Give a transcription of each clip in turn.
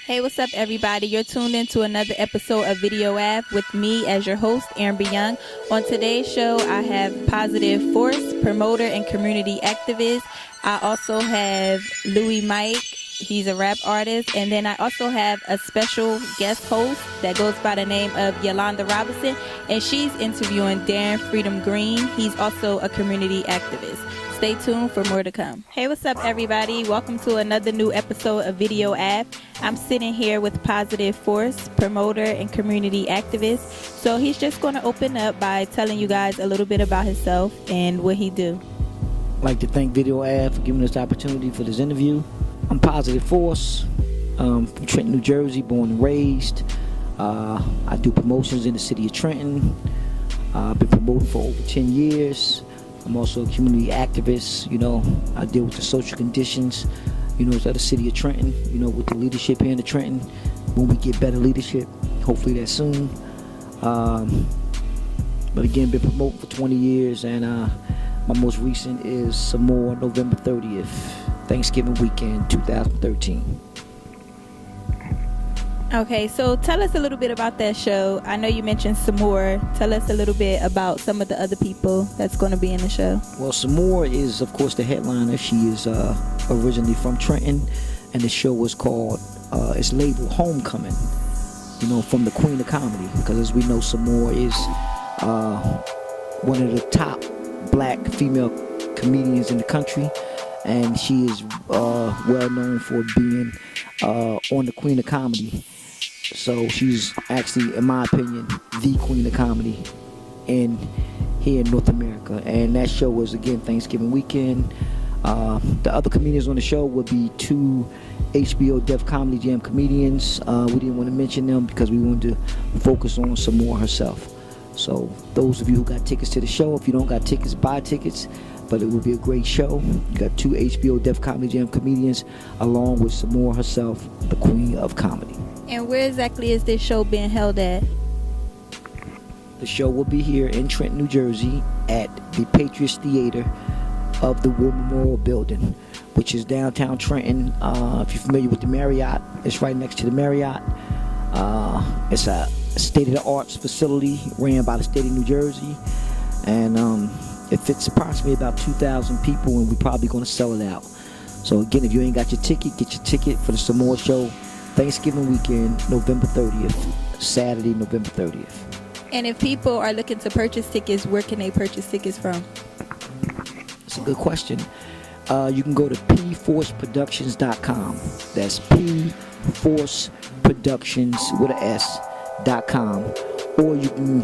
Hey, what's up, everybody? You're tuned in to another episode of Video Ave with me as your host, Irvin Young. On today's show, I have Positive Force, promoter and community activist. I also have Louie Mike. He's a rap artist. And then I also have a special guest host that goes by the name of Yolanda Robinson, and she's interviewing Darren Freedom Green. He's also a community activist. Stay tuned for more to come. Hey, what's up, everybody? Welcome to another new episode of Video Ave. I'm sitting here with Positive Force, promoter and community activist. So he's just going to open up by telling you guys a little bit about himself and what he do. I'd like to thank Video Ave for giving us the opportunity for this interview. I'm Positive Force, from Trenton, New Jersey, born and raised. I do promotions in the city of Trenton. I've been promoting for over 10 years. I'm also a community activist. I deal with the social conditions, of the city of Trenton, with the leadership here in the Trenton. When we get better leadership, hopefully that soon. But again, been promoting for 20 years, and my most recent is some more November 30th, Thanksgiving weekend, 2013. Okay, so tell us a little bit about that show. I know you mentioned some more. Tell us a little bit about some of the other people that's going to be in the show. Well, Samore is, of course, the headliner. She is originally from Trenton, and the show was called, it's labeled Homecoming, from the Queen of Comedy, because as we know, Samore is one of the top black female comedians in the country, and she is well known for being on the Queen of Comedy. So she's actually, in my opinion, the Queen of Comedy here in North America. And that show was, again, Thanksgiving weekend. The other comedians on the show would be two HBO Def Comedy Jam comedians. We didn't want to mention them because we wanted to focus on Samore herself. So those of you who got tickets to the show, if you don't got tickets, buy tickets. But it will be a great show. You got two HBO Def Comedy Jam comedians along with Samore herself, the Queen of Comedy. And where exactly is this show being held at? The show will be here in Trenton, New Jersey at the Patriots Theater of the War Memorial Building, which is downtown Trenton. If you're familiar with the Marriott, it's right next to the Marriott. It's a state-of-the-art facility ran by the state of New Jersey. And it fits approximately about 2,000 people, and we're probably going to sell it out. So again, if you ain't got your ticket, get your ticket for the Samore show, Thanksgiving weekend, November 30th, Saturday, November 30th. And if people are looking to purchase tickets, where can they purchase tickets from? That's a good question. You can go to pforceproductions.com. That's pforceproductions with an S.com. Or you can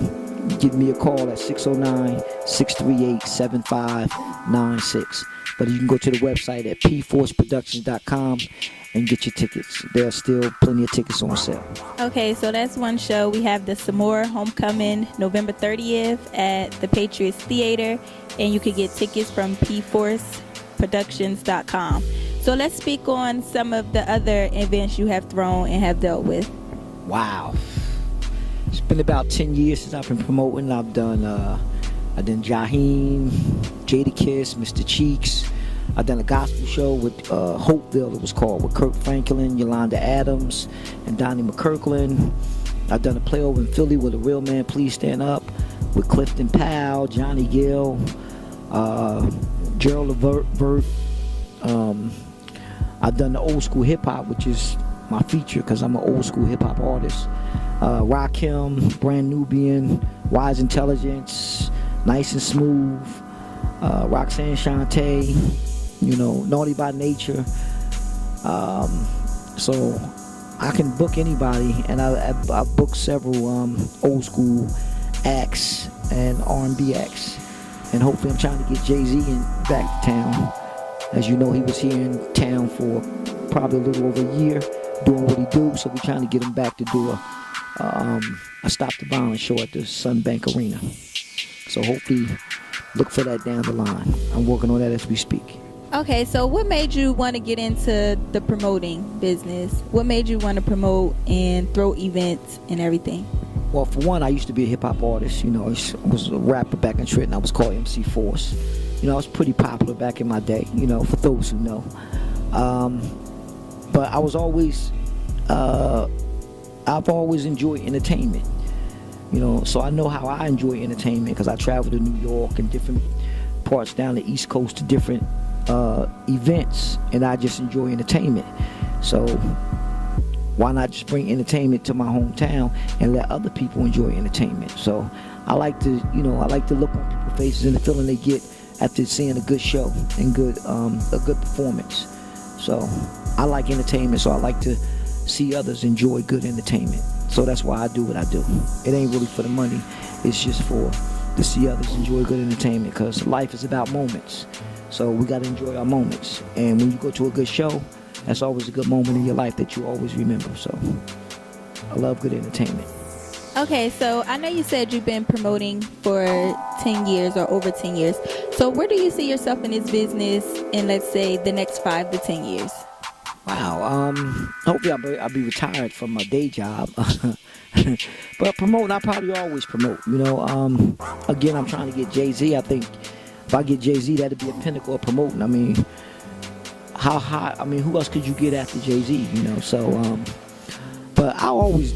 give me a call at 609-638-7596. But you can go to the website at pforceproductions.com and get your tickets. There are still plenty of tickets on sale. Okay, so that's one show. We have the Samore Homecoming, November 30th at the Patriots Theater, and you can get tickets from pforceproductions.com. So let's speak on some of the other events you have thrown and have dealt with. Wow. It's been about 10 years since I've been promoting. I've done Jaheim, Jadakiss, Mr. Cheeks. I've done a gospel show with Hopeville, it was called, with Kirk Franklin, Yolanda Adams, and Donnie McKirkland. I've done a play over in Philly with A Real Man Please Stand Up, with Clifton Powell, Johnny Gill, Gerald Levert. I've done the old school hip hop, which is my feature because I'm an old school hip hop artist. Rakim, Brand Nubian, Wise Intelligence, Nice and Smooth, Roxanne Shante, Naughty by Nature. So I can book anybody, and I booked several old school acts and R&B acts, and hopefully I'm trying to get Jay-Z back to town. As you know, he was here in town for probably a little over a year doing what he do, so we're trying to get him back to do a Stop the Violence show at the Sunbank Arena. So hopefully look for that down the line. I'm working on that as we speak. Okay, so what made you want to get into the promoting business? What made you want to promote and throw events and everything? Well, for one, I used to be a hip-hop artist. I was a rapper back in Trenton. I was called MC Force. I was pretty popular back in my day, for those who know. But I was always I've always enjoyed entertainment. You know, so I know how I enjoy entertainment because I travel to New York and different parts down the East Coast to different events, and I just enjoy entertainment. So why not just bring entertainment to my hometown and let other people enjoy entertainment? So I like to, I like to look on people's faces and the feeling they get after seeing a good show and a good performance. So I like entertainment, so I like to see others enjoy good entertainment. So that's why I do what I do. It ain't really for the money. It's just to see others enjoy good entertainment, because life is about moments. So we got to enjoy our moments. And when you go to a good show, that's always a good moment in your life that you always remember. So I love good entertainment. Okay, so I know you said you've been promoting for 10 years or over 10 years. So where do you see yourself in this business in, let's say, the next 5 to 10 years? Wow, hopefully I'll be retired from my day job. But promoting, I probably always promote. Again, I'm trying to get Jay-Z. I think if I get Jay-Z, that'd be a pinnacle of promoting. I mean, how high? I mean, who else could you get after Jay-Z? So, but I'll always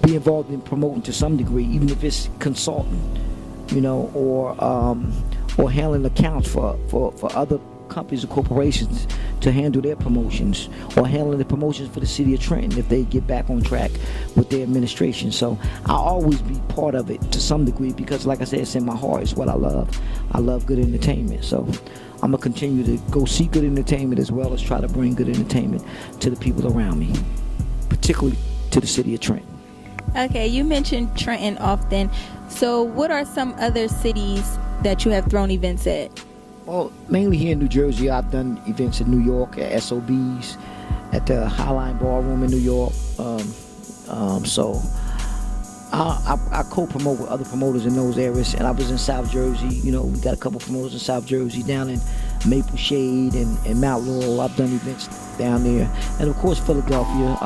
be involved in promoting to some degree, even if it's consulting, or handling accounts for other companies or corporations to handle their promotions, or handling the promotions for the city of Trenton if they get back on track with their administration. So I'll always be part of it to some degree, because like I said, it's in my heart. It's what I love. I love good entertainment. So I'm gonna continue to go see good entertainment as well as try to bring good entertainment to the people around me, particularly to the city of Trenton. Okay, you mentioned Trenton often. So what are some other cities that you have thrown events at? Well, mainly here in New Jersey. I've done events in New York at SOBs, at the Highline Ballroom in New York. So I co-promote with other promoters in those areas. And I was in South Jersey. We got a couple promoters in South Jersey, down in Maple Shade and Mount Laurel. I've done events down there. And of course, Philadelphia,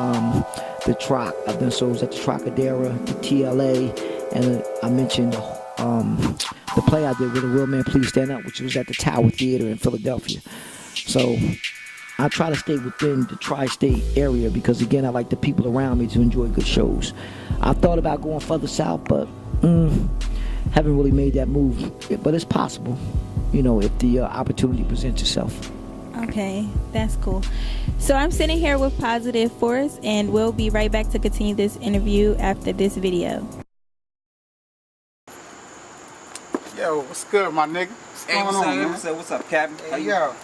the Troc. I've done shows at the Trocadero, the TLA, and I mentioned the play I did with A Real Man Please Stand Up, which was at the Tower Theater in Philadelphia. So I try to stay within the tri-state area because, again, I like the people around me to enjoy good shows. I thought about going further south, but haven't really made that move. But it's possible, if the opportunity presents itself. Okay, that's cool. So I'm sitting here with Positive Force, and we'll be right back to continue this interview after this video. Yo, what's good, my nigga? What's going on, man? What's up, Captain? Hey, yo.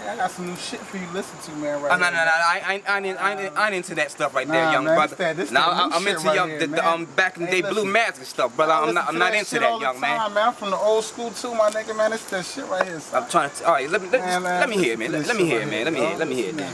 I got some new shit for you to listen to, man, right No, here. I ain't into that stuff right there, young brother. I'm into young, back in the day blue mask and stuff, brother. I'm not into that, young man. I'm from the old school too, my nigga, man. It's that shit right here. I'm trying to. All right, let me hear it, man. Let me hear it, man. Let me hear it, man.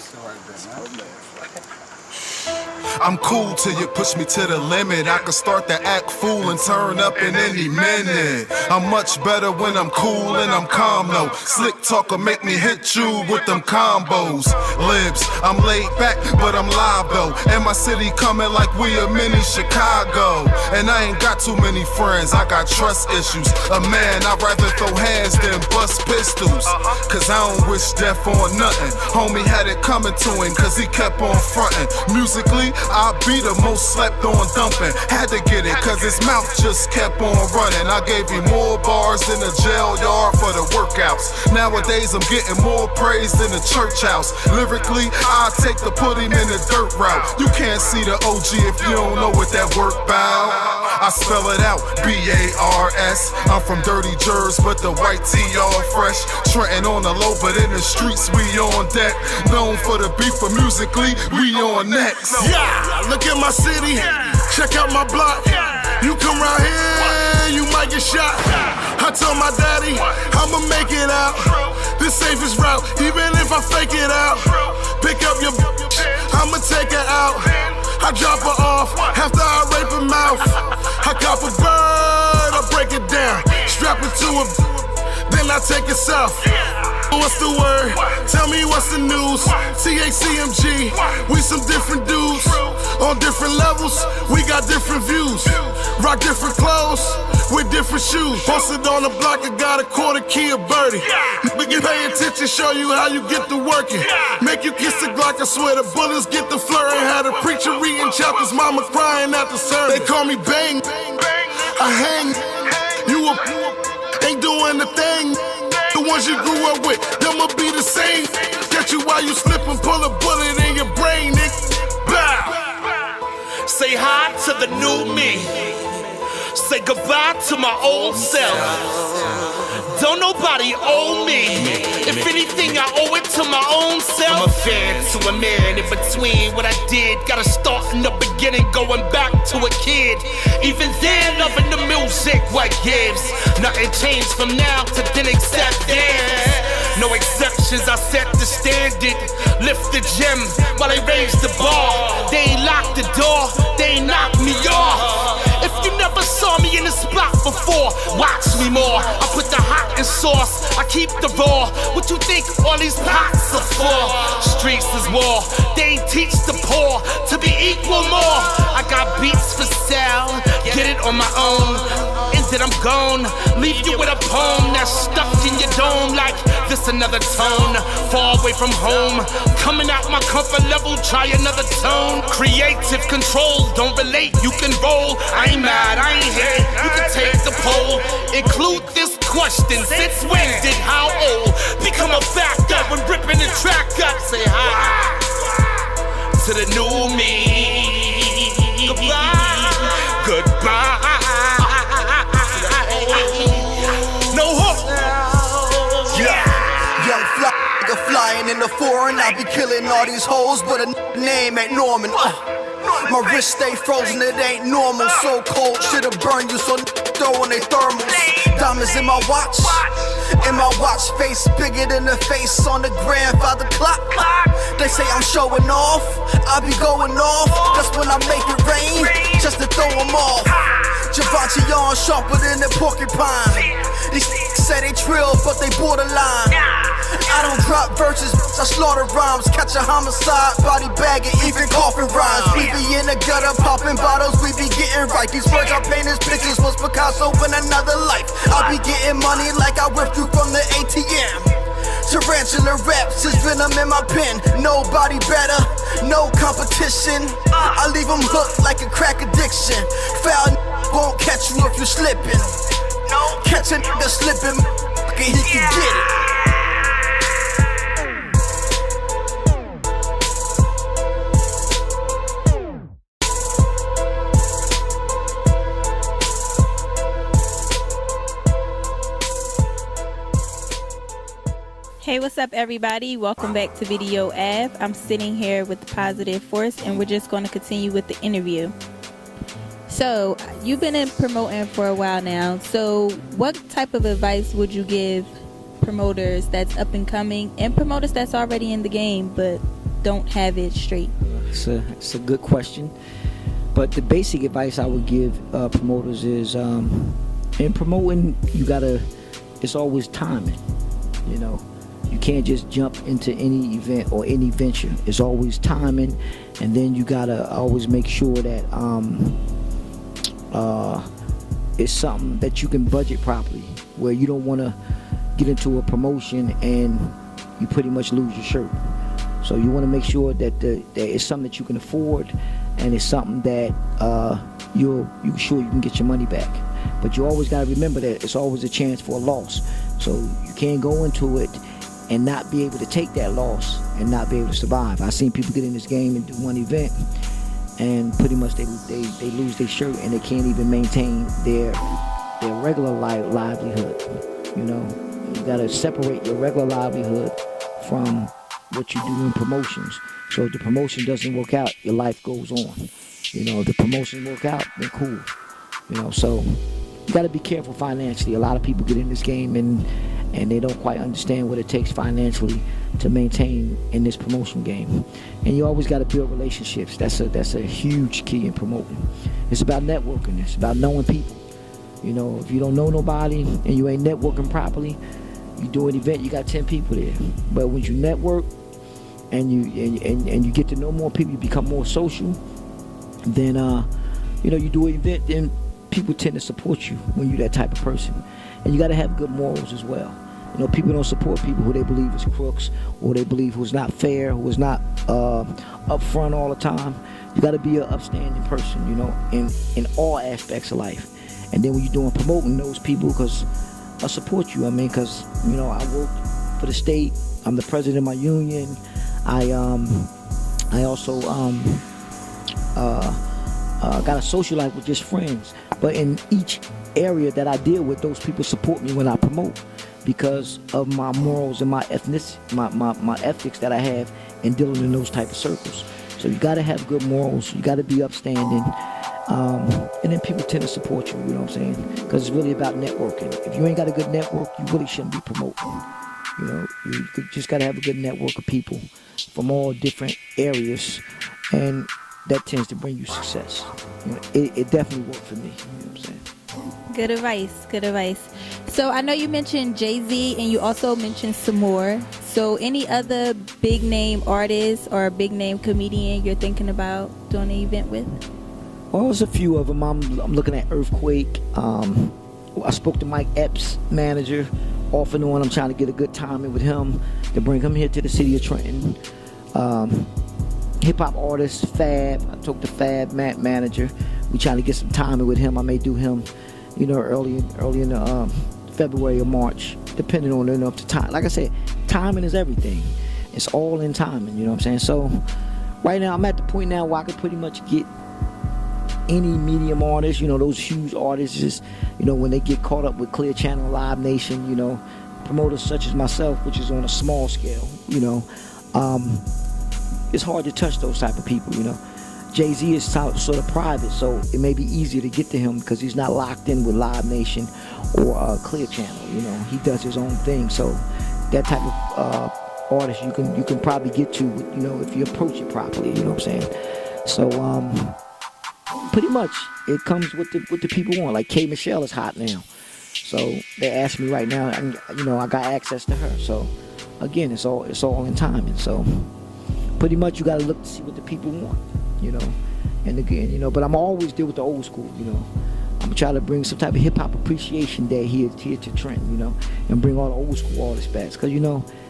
I'm cool till you push me to the limit. I can start to act fool and turn up in any minute. I'm much better when I'm cool and I'm calm though. Slick talker make me hit you with them combos. Libs, I'm laid back but I'm live though. And my city coming like we a mini Chicago. And I ain't got too many friends, I got trust issues. A man, I'd rather throw hands than bust pistols. Cause I don't wish death on nothing. Homie had it coming to him cause he kept on fronting. Musically, I be the most slept on dumping. Had to get it cause his mouth just kept on running. I gave him more bars than a jail yard for the workouts. Nowadays I'm getting more praise than a church house. Lyrically, I take the put him in the dirt route. You can't see the OG if you don't know what that work bout. I spell it out, B-A-R-S. I'm from dirty Jers, but the white tee all fresh. Trenton on the low, but in the streets we on deck. Known for the beef, but musically we on next. Yeah, look at my city, check out my block. You come round here, you might get shot. I told my daddy, I'ma make it out. The safest route, even if I fake it out. Pick up your bitch, I'ma take her out. I drop her off after I rape her mouth. I cop a bird, I break it down. Strap it to her, then I I take it south. What's the word? Tell me what's the news? THCMG, we some different dudes. On different levels, we got different views. Rock different clothes with different shoes. Posted on the block, I got a quarter key of birdie. But you pay attention, show you how you get to working. Make you kiss the Glock, I swear the bullets get the flurry. Had a preacher reading chapters, mama crying at the sermon. They call me Bang, I hang. You ain't doing the thing. The ones you grew up with, they'ma be the same. Catch you while you slip and pull a bullet in your brain, nigga. Bow. Say hi to the new me. Say goodbye to my old self. Don't nobody owe me. If anything, I owe it to my own self. I'm a fan to a man in between what I did. Gotta start in the beginning, going back to a kid. Even then, loving the music, what gives? Nothing changed from now to then except dance. No exceptions, I set the standard. Lift the gym while they raise the bar. They ain't locked the door, they ain't knocked me off. If you never saw me in the spot before, watch me more. I put the hot in sauce, I keep the raw. What you think all these pots are for? Streets is war, they ain't teach the poor to be equal more. I got beats for sale, get it on my own. And then I'm gone, leave you with a poem that's stuck in your dome like this another tone. Far away from home, coming out my comfort level, try another tone. Creative control, don't relate, you can roll. I ain't mad, I ain't hate, you can take the poll. Include this question, since when did how old become a factor when ripping the track up? Say hi to the new me. Goodbye, goodbye. No hope. Yeah. Young fly, nigga flying in the foreign. I be killing all these hoes, but a name ain't Norman. My wrist stay frozen, it ain't normal. So cold, shit'll burn you, so throwing they thermals. Diamonds in my watch, face bigger than the face on the grandfather clock. They say I'm showing off, I be going off. That's when I make it rain, just to throw them off. Javante on sharper than the porcupine. These say they trill, but they borderline. I don't drop verses, I slaughter rhymes. Catch a homicide, body bagging, even coffin rhymes. We be in the gutter, popping bottles, we be getting right. These words I paint as pictures was Picasso in another life. I be getting money like I whipped through from the ATM. Tarantula raps, is venom in my pen. Nobody better, no competition. I leave them hooked like a crack addiction. Foul won't catch you if you slipping. Catch a nigga slipping, he can get it. Hey, what's up, everybody? Welcome back to Video Av. I'm sitting here with Positive Force, and we're just going to continue with the interview. So, you've been in promoting for a while now. So, what type of advice would you give promoters that's up and coming and promoters that's already in the game but don't have it straight? It's a good question. But the basic advice I would give promoters is in promoting, it's always timing, you know. You can't just jump into any event or any venture. It's always timing, and then you gotta always make sure that it's something that you can budget properly, where you don't want to get into a promotion and you pretty much lose your shirt. So you want to make sure that that it's something that you can afford, and it's something that you're sure you can get your money back. But you always got to remember that it's always a chance for a loss. So you can't go into it and not be able to take that loss and not be able to survive. I've seen people get in this game and do one event, and pretty much they lose their shirt, and they can't even maintain their regular livelihood. You know, you gotta separate your regular livelihood from what you do in promotions. So if the promotion doesn't work out, your life goes on. You know, if the promotion work out, then cool. You know, so you gotta be careful financially. A lot of people get in this game and they don't quite understand what it takes financially to maintain in this promotion game. And you always got to build relationships. That's a huge key in promoting. It's about networking. It's about knowing people. You know, if you don't know nobody and you ain't networking properly, You do an event, you got 10 people there. But when you network and you get to know more people, you become more social, then you do an event, then people tend to support you when you're that type of person. And you got to have good morals as well. People don't support people who they believe is crooks, or they believe who's not fair, who is not upfront all the time. You got to be an upstanding person, in all aspects of life. And then when you're doing promoting those people, because I support you. because I work for the state. I'm the president of my union. I also got a social life with just friends. But in each area that I deal with, those people support me when I promote, because of my morals and my ethics that I have in dealing in those type of circles. So you got to have good morals. You got to be upstanding. And then people tend to support you, you know what I'm saying? Because it's really about networking. If you ain't got a good network, you really shouldn't be promoting. You just got to have a good network of people from all different areas, and that tends to bring you success. It definitely worked for me, you know what I'm saying? Good advice. So I know you mentioned Jay-Z, and you also mentioned some more. So any other big name artist or big name comedian you're thinking about doing an event with? Well, there's a few of them. I'm looking at Earthquake. I spoke to Mike Epps' manager off and on. I'm trying to get a good timing with him to bring him here to the city of Trenton. Hip-hop artist Fab. I talked to Fab manager. We trying to get some timing with him. I may do him, early in the February or March, depending on the time. Like I said, timing is everything. It's all in timing, you know what I'm saying? So right now I'm at the point now where I can pretty much get any medium artist, those huge artists, when they get caught up with Clear Channel, Live Nation, promoters such as myself, which is on a small scale, it's hard to touch those type of people, Jay-Z is sort of private, so it may be easier to get to him because he's not locked in with Live Nation or Clear Channel. He does his own thing. So that type of artist you can probably get to, if you approach it properly. You know what I'm saying? So pretty much it comes with the people want. Like K Michelle is hot now, so they ask me right now, and I got access to her. So again, it's all in timing. So pretty much you got to look to see what the people want. And again, but I'm always deal with the old school, I'm trying to bring some type of hip-hop appreciation day here to Trenton, and bring all the old school artists back, because,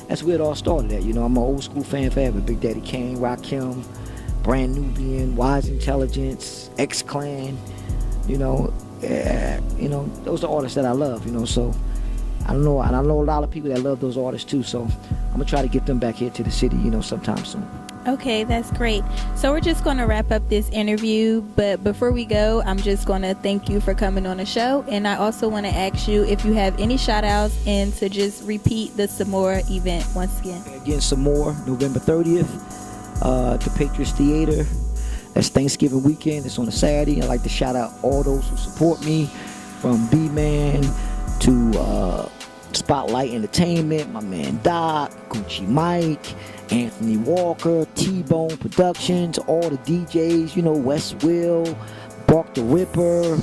that's where it all started at, I'm an old school fan forever. Big Daddy Kane, Rakim, Brand Nubian, Wise Intelligence, X-Clan, those are artists that I love, so I don't know, and I know a lot of people that love those artists too, so I'm gonna try to get them back here to the city, sometime soon. Okay, that's great. So we're just going to wrap up this interview, but before we go, I'm just going to thank you for coming on the show, and I also want to ask you if you have any shout outs and to just repeat the Some More event once again. Again, Some More, November 30th, the Patriots Theater. That's Thanksgiving weekend. It's on a Saturday. I'd like to shout out all those who support me, from B-Man to Spotlight Entertainment, my man Doc, Gucci Mike, Anthony Walker, T-Bone Productions, all the DJs, West Will, Bark the Ripper,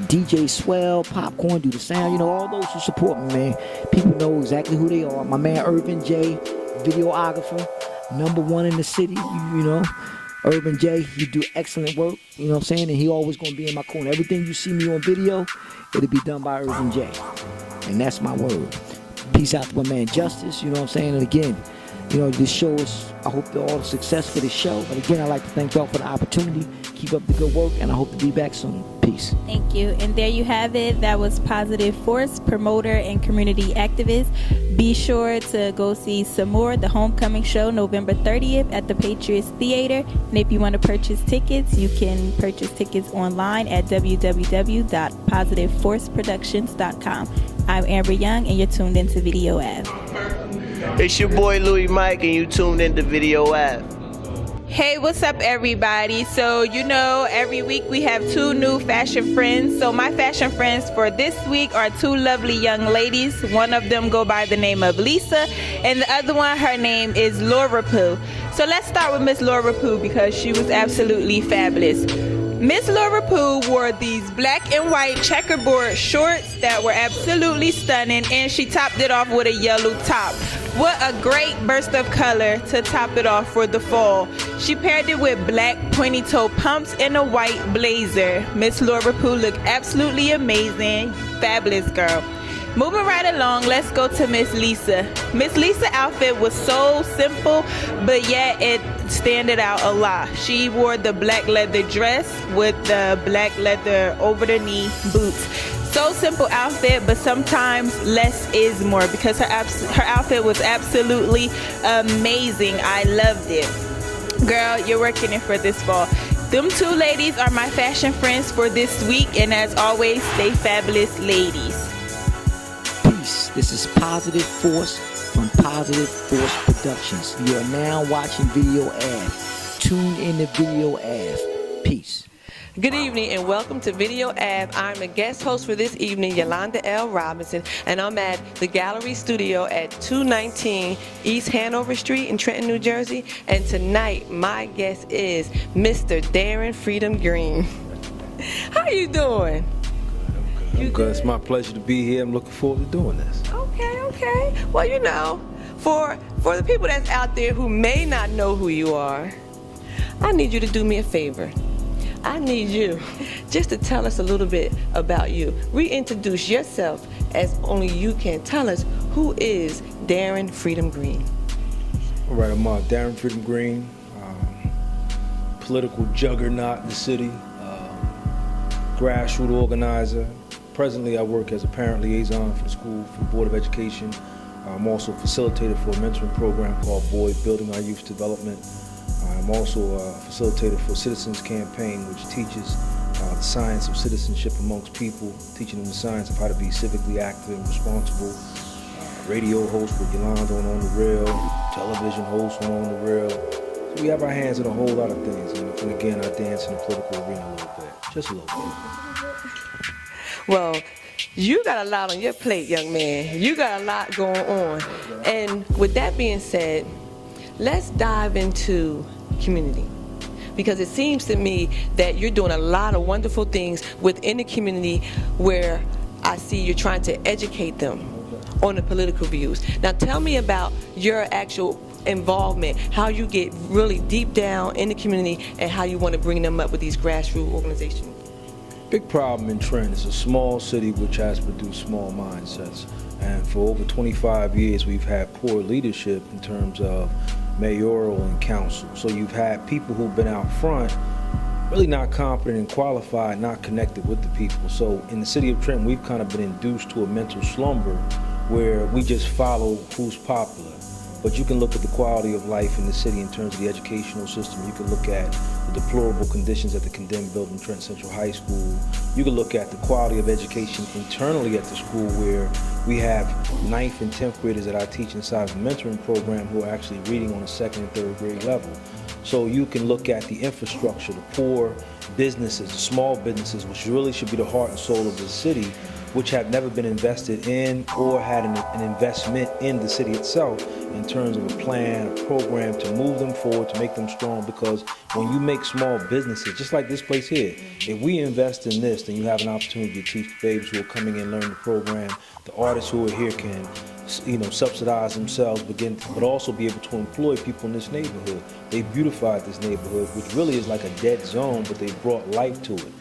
DJ Swell, Popcorn, Do the Sound, all those who support me, man. People know exactly who they are. My man Irvin J, videographer, #1 in the city, Irvin J, he do excellent work, you know what I'm saying? And he always gonna be in my corner. Everything you see me on video, it'll be done by Irvin J. And that's my word. Peace out to my man Justice, you know what I'm saying? And again, this show is, I hope all the success for this show. But again, I'd like to thank y'all for the opportunity. Keep up the good work, and I hope to be back soon. Peace. Thank you. And there you have it. That was Positive Force, promoter and community activist. Be sure to go see Some More, the homecoming show, November 30th at the Patriots Theater. And if you want to purchase tickets, you can purchase tickets online at www.positiveforceproductions.com. I'm Amber Young, and you're tuned into Video Ave. It's your boy Louie Mike, and you tuned into Video Ave. Hey, what's up, everybody? So, every week we have 2 new fashion friends. So my fashion friends for this week are 2 lovely young ladies. One of them go by the name of Lisa, and the other one, her name is Laura Pooh. So let's start with Miss Laura Pooh, because she was absolutely fabulous. Miss Laura Pooh wore these black and white checkerboard shorts that were absolutely stunning, and she topped it off with a yellow top. What a great burst of color to top it off for the fall. She paired it with black pointy toe pumps and a white blazer. Miss Laura Pooh looked absolutely amazing. Fabulous girl. Moving right along, let's go to Miss Lisa. Miss Lisa's outfit was so simple, but yet it standed out a lot. She wore the black leather dress with the black leather over-the-knee boots. So simple outfit, but sometimes less is more, because her outfit was absolutely amazing. I loved it. Girl, you're working it for this fall. Them two ladies are my fashion friends for this week, and as always, stay fabulous, ladies. Peace. This is Positive Force from Positive Force Productions. You are now watching Video Ave. Tune in to Video Ave. Peace. Good evening and welcome to Video Ave. I'm the guest host for this evening, Yolanda L. Robinson, and I'm at the Gallery Studio at 219 East Hanover Street in Trenton, New Jersey. And tonight, my guest is Mr. Darren Freedom Green. How are you doing? I'm good. It's my pleasure to be here. I'm looking forward to doing this. Okay. Well, you know, for the people that's out there who may not know who you are, I need you to do me a favor. I need you just to tell us a little bit about you. Reintroduce yourself as only you can. Tell us, who is Darren Freedom Green? All right, I'm Darren Freedom Green, political juggernaut in the city, grassroots organizer. Presently, I work as a parent liaison for the school, for the Board of Education. I'm also facilitator for a mentoring program called Boy Building Our Youth Development. I'm also a facilitator for Citizens Campaign, which teaches the science of citizenship amongst people, teaching them the science of how to be civically active and responsible. Radio host with Yolanda on the Rail, television host on the Rail. So we have our hands in a whole lot of things. And again, I dance in the political arena a little bit, just a little bit. Well, you got a lot on your plate, young man. You got a lot going on. And with that being said, let's dive into community, because it seems to me that you're doing a lot of wonderful things within the community where I see you're trying to educate them on the political views. Now tell me about your actual involvement, how you get really deep down in the community and how you want to bring them up with these grassroots organizations. Big problem in Trenton. It's a small city which has produced small mindsets, and for over 25 years we've had poor leadership in terms of mayoral and council. So you've had people who've been out front really not competent and qualified, not connected with the people. So in the city of Trenton, we've kind of been induced to a mental slumber where we just follow who's popular. But you can look at the quality of life in the city in terms of the educational system. You can look at the deplorable conditions at the condemned building, Trenton Central High School. You can look at the quality of education internally at the school, where we have 9th and 10th graders that I teach inside of the mentoring program who are actually reading on a 2nd and 3rd grade level. So you can look at the infrastructure, the poor businesses, the small businesses, which really should be the heart and soul of the city, which have never been invested in or had an investment in the city itself in terms of a plan, a program to move them forward, to make them strong. Because when you make small businesses, just like this place here, if we invest in this, then you have an opportunity to teach babes who are coming in, learn the program. The artists who are here can, subsidize themselves, but also be able to employ people in this neighborhood. They beautified this neighborhood, which really is like a dead zone, but they brought life to it.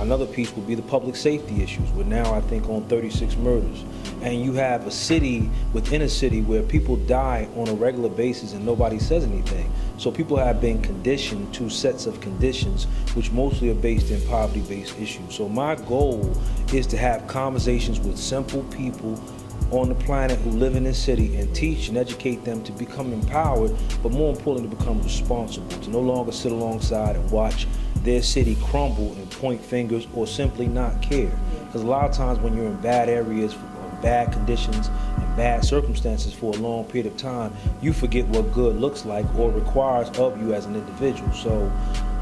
Another piece would be the public safety issues. We're now, I think, on 36 murders. And you have a city within a city where people die on a regular basis and nobody says anything. So people have been conditioned to sets of conditions which mostly are based in poverty-based issues. So my goal is to have conversations with simple people on the planet who live in this city and teach and educate them to become empowered, but more importantly, to become responsible, to no longer sit alongside and watch their city crumble and point fingers or simply not care. Because a lot of times when you're in bad areas, bad conditions, and bad circumstances for a long period of time, you forget what good looks like or requires of you as an individual. So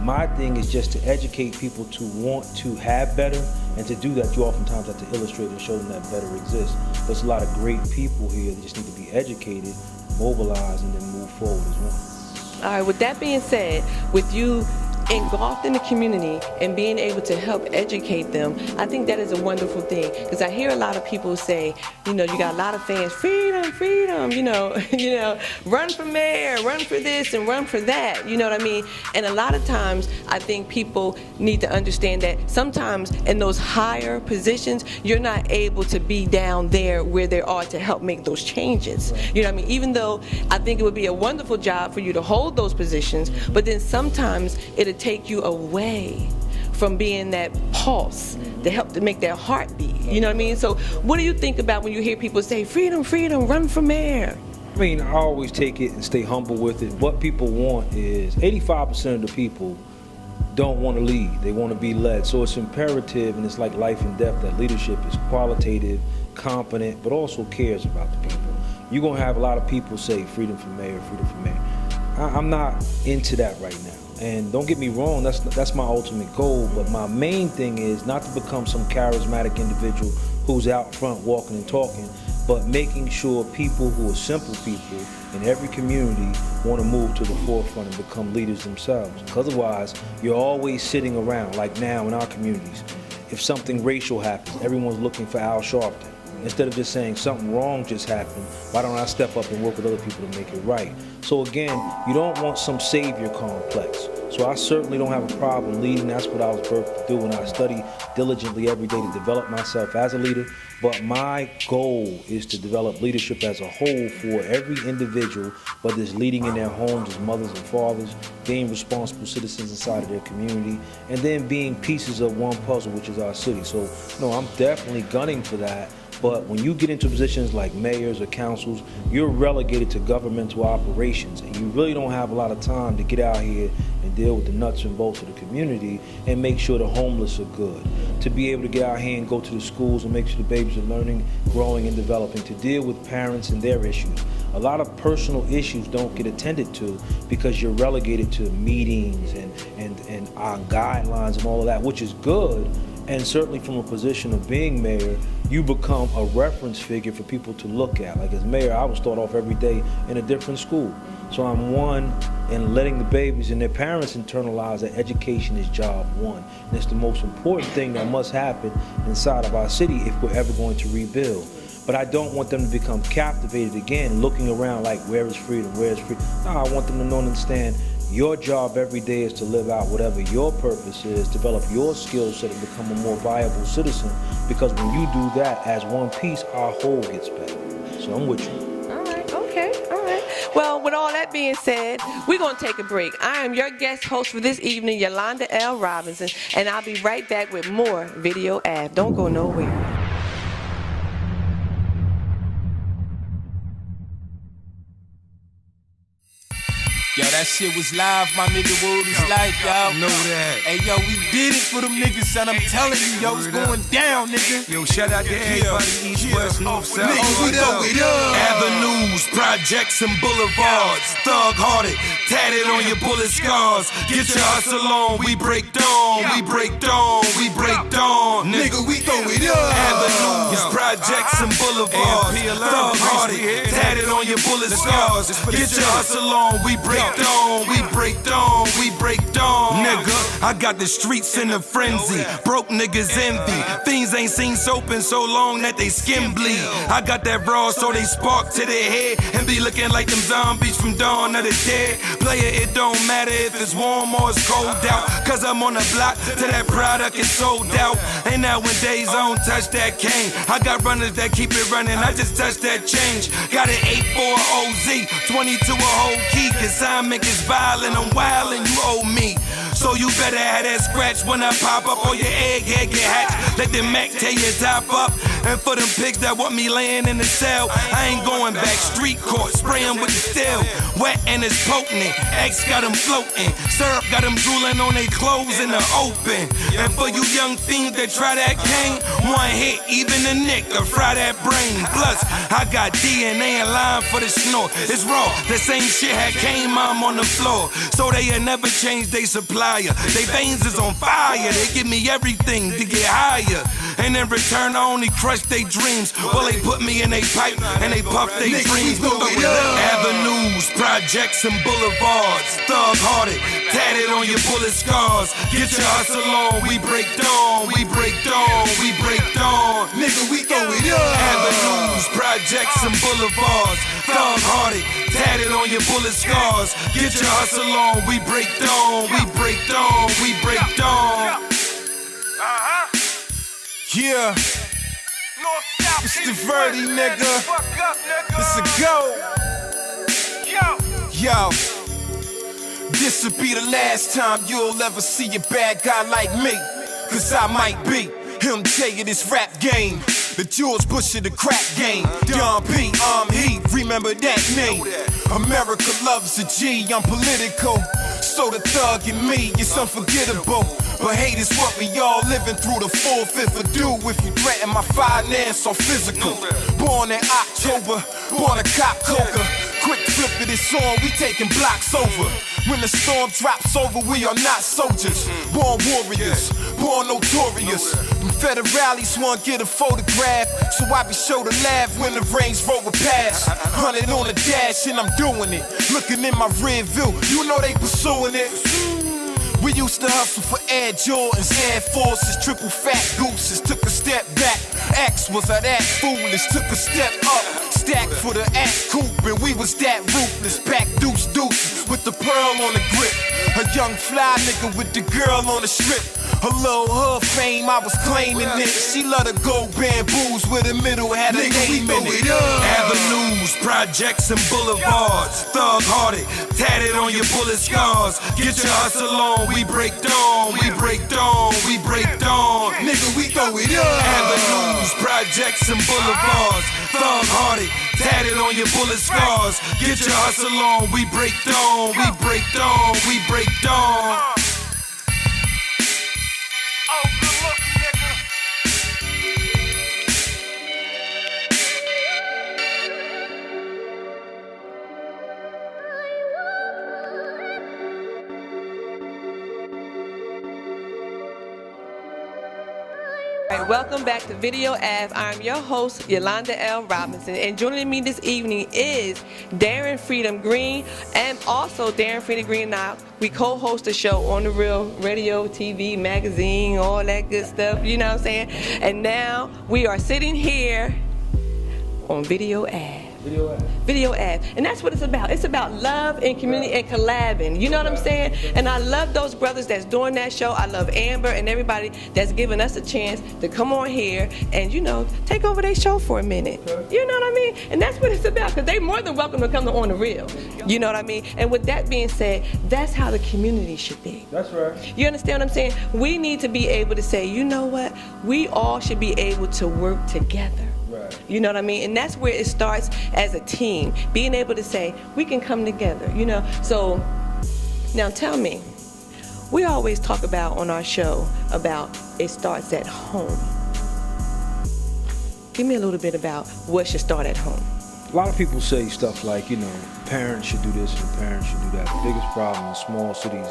my thing is just to educate people to want to have better, and to do that you oftentimes have to illustrate and show them that better exists. There's a lot of great people here that just need to be educated, mobilized, and then move forward as well. All right, with that being said, with you engulfed in the community and being able to help educate them, I think that is a wonderful thing. Because I hear a lot of people say, you know, you got a lot of fans, freedom, freedom, you know, run for mayor, run for this and run for that, you know what I mean? And a lot of times I think people need to understand that sometimes in those higher positions, you're not able to be down there where they are to help make those changes. You know what I mean? Even though I think it would be a wonderful job for you to hold those positions, but then sometimes it'll take you away from being that pulse to help to make that heart beat. You know what I mean? So what do you think about when you hear people say, freedom, freedom, run for mayor? I mean, I always take it and stay humble with it. What people want is 85% of the people don't want to lead. They want to be led. So it's imperative, and it's like life and death, that leadership is qualitative, competent, but also cares about the people. You're going to have a lot of people say freedom for mayor, freedom for mayor. I'm not into that right now. And don't get me wrong, that's my ultimate goal, but my main thing is not to become some charismatic individual who's out front walking and talking, but making sure people who are simple people in every community want to move to the forefront and become leaders themselves. Because otherwise, you're always sitting around, like now in our communities. If something racial happens, everyone's looking for Al Sharpton. Instead of just saying something wrong just happened, why don't I step up and work with other people to make it right? So again, you don't want some savior complex. So I certainly don't have a problem leading. That's what I was birthed to do, and I study diligently every day to develop myself as a leader. But my goal is to develop leadership as a whole for every individual, whether it's leading in their homes as mothers and fathers, being responsible citizens inside of their community, and then being pieces of one puzzle, which is our city. So, no, I'm definitely gunning for that. But when you get into positions like mayors or councils, you're relegated to governmental operations, and you really don't have a lot of time to get out here and deal with the nuts and bolts of the community and make sure the homeless are good. To be able to get out here and go to the schools and make sure the babies are learning, growing, and developing, to deal with parents and their issues. A lot of personal issues don't get attended to because you're relegated to meetings and our guidelines and all of that, which is good. And certainly from a position of being mayor, you become a reference figure for people to look at. Like as mayor, I would start off every day in a different school. So I'm one in letting the babies and their parents internalize that education is job one. And it's the most important thing that must happen inside of our city if we're ever going to rebuild. But I don't want them to become captivated again, looking around like, where is freedom, where is freedom? No, I want them to know and understand your job every day is to live out whatever your purpose is, develop your skill set and become a more viable citizen. Because when you do that as one piece, our whole gets better. So I'm with you. All right, okay, all right. Well, with all that being said, we're going to take a break. I am your guest host for this evening, Yolanda L. Robinson, and I'll be right back with more Video Ave. Don't go nowhere. Yo, that shit was live, my nigga. What was like, y'all? Know that. Hey, yo, we did it for them niggas, son. I'm telling you, yo, it's going down, nigga. Yo, shout out to everybody, East, West, North, South. We throw it up. Avenues, projects, and boulevards. Thug-hearted, tatted on your bullet scars. Get your hustle on, we break dawn. We break dawn, we break dawn. Nigga, we throw it up. Avenues, projects, and boulevards. Thug-hearted, tatted on your bullet scars. Get your hustle on, we break dawn, we break dawn, we break dawn. Nigga, I got the streets in a frenzy. Broke niggas envy. Fiends ain't seen soap in so long that they skin bleed. I got that raw so they spark to their head and be looking like them zombies from Dawn of the Dead. Player, it don't matter if it's warm or it's cold out, cause I'm on the block till that product is sold out. Ain't now when days on touch that cane. I got runners that keep it running, I just touch that change. Got an 8-4 OZ, 22 a whole key. Consignment is violent, I'm wild and you owe me. So you better have that scratch when I pop up or your egghead get hatched. Let the Mac tear your top up. And for them pigs that want me laying in the cell, I ain't going back. Street court, spray them with the steel. Wet and it's potent. X got them floating. Syrup got them drooling on their clothes in the open. And for you young fiends that try that cane, one hit, even the nick to fry that brain. Plus, I got DNA in line for the snort. It's raw, the same shit had came mom on the floor. So they had never changed they supplier. They veins is on fire. They give me everything to get higher. And in return, I only crush crush their dreams. Well, they put me in they pipe and they puff their dreams. Avenues, projects, and boulevards. Thug-hearted, tatted on your bullet scars. Get your hustle on, we break dawn, we break dawn, we break dawn. Nigga, we throw it up. Avenues, projects, and boulevards. Thug-hearted, tatted on your bullet scars. Get your hustle on, we break dawn, we break dawn, we break dawn. Yeah. It's the Verdi, nigga. It's a go. Yo. This'll be the last time you'll ever see a bad guy like me. Cause I might be him tell you this rap game. The George Bush of the crack game. Don P, I'm Heat, remember that name. America loves a G, I'm political. So the thug in me is unforgettable. But hate is what we all living through. The 4/5 of due if you threaten my finance or physical. Born in October, born a cop coca. Quick flip of this song, we taking blocks over. When the storm drops over, we are not soldiers. Born warriors, born notorious. Them federales want to get a photograph, so I be sure to laugh when the Range Rover pass. 100 on the dash and I'm doing it. Looking in my rear view, you know they pursuing it. We used to hustle for Air Jordans, Air Forces, triple fat gooses. Took a step back, X was I that foolish. Took a step up, stack for the act coupe, and we was that ruthless. Back deuce deuces with the pearl on the grip. A young fly nigga with the girl on the strip. Her little hood fame, I was claiming it. She love the gold bamboos where the middle had a name in it. Avenues, projects, and boulevards. Thug-hearted, tatted on your bullet scars. Get your hustle on, we break dawn, we break dawn, we break dawn. Nigga, we throw it up. Avenues, projects, and boulevards. Thug-hearted, tatted on your bullet scars. Get your hustle on, we break dawn, we break dawn, we break dawn. Welcome back to Video Ave. I'm your host, Yolanda L. Robinson, and joining me this evening is Darren Freedom Green, and also Darren Freedom Green and I, we co-host a show on the Real radio, TV, magazine, all that good stuff, you know what I'm saying? And now we are sitting here on Video Ave. Video Ave. And that's what it's about. It's about love and community and collabing. You know what I'm saying? And I love those brothers that's doing that show. I love Amber and everybody that's giving us a chance to come on here and, you know, take over their show for a minute. You know what I mean? And that's what it's about, because they're more than welcome to come to On The Real. You know what I mean? And with that being said, that's how the community should be. That's right. You understand what I'm saying? We need to be able to say, you know what? We all should be able to work together. You know what I mean? And that's where it starts as a team, being able to say, we can come together, you know? So now tell me, we always talk about on our show about it starts at home. Give me a little bit about what should start at home. A lot of people say stuff like, you know, parents should do this and parents should do that. The biggest problem in small cities